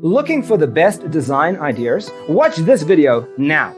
Looking for the best design ideas? Watch this video now.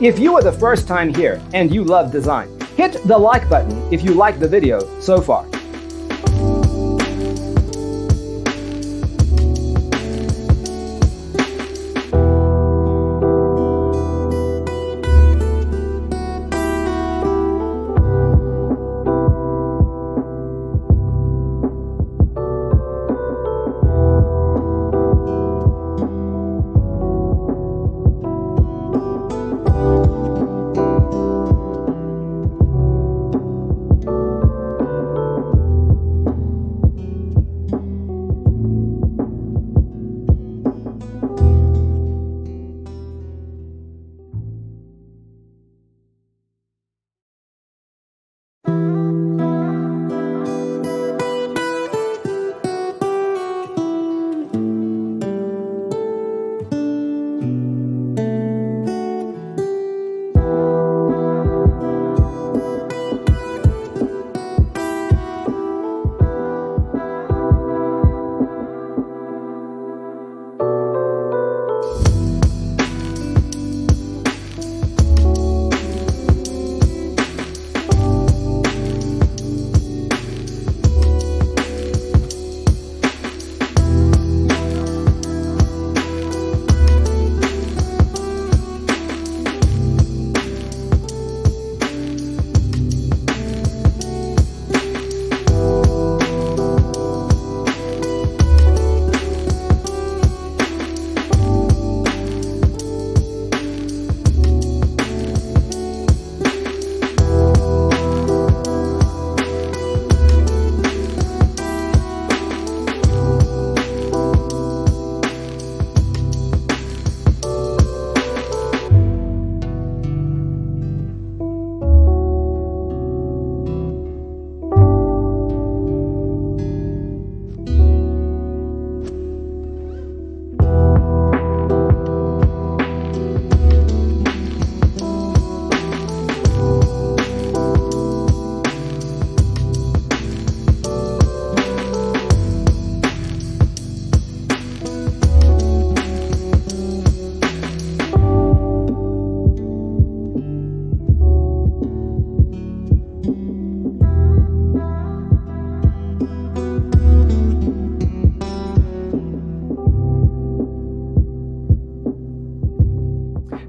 If you are the first time here and you love design, hit the like button if you like the video so far.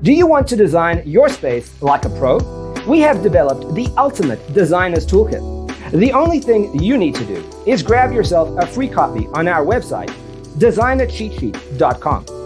Do you want to design your space like a pro? We have developed the ultimate designer's toolkit. The only thing you need to do is grab yourself a free copy on our website, designercheatsheet.com.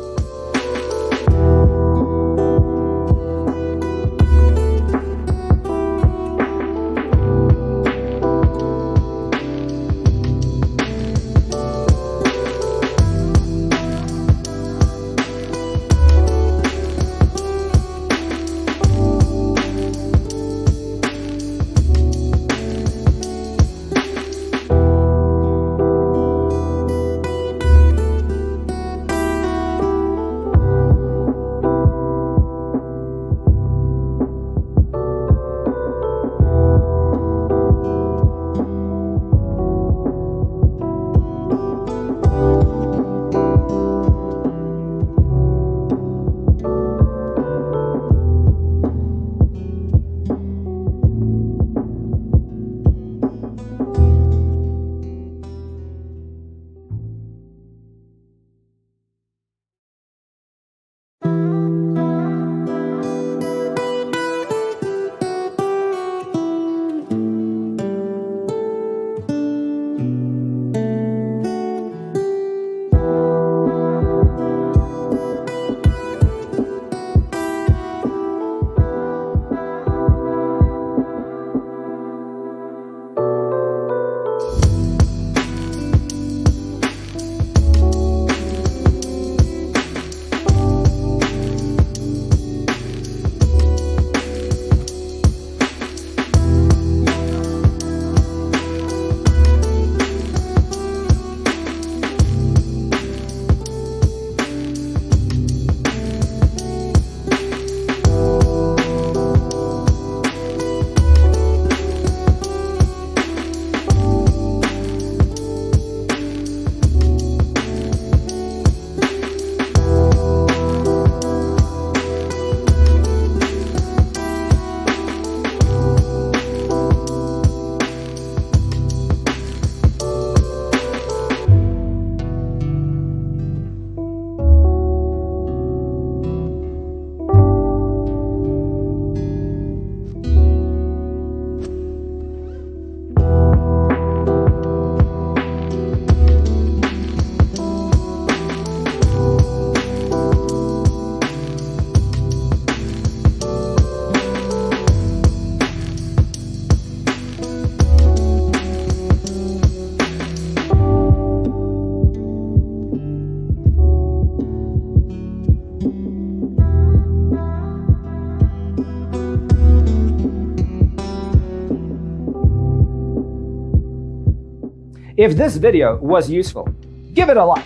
If this video was useful, give it a like.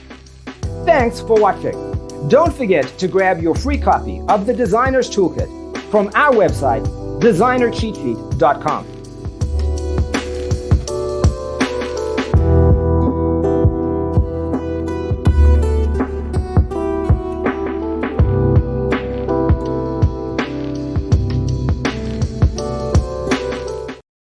Thanks for watching. Don't forget to grab your free copy of the Designer's Toolkit from our website, designercheatsheet.com.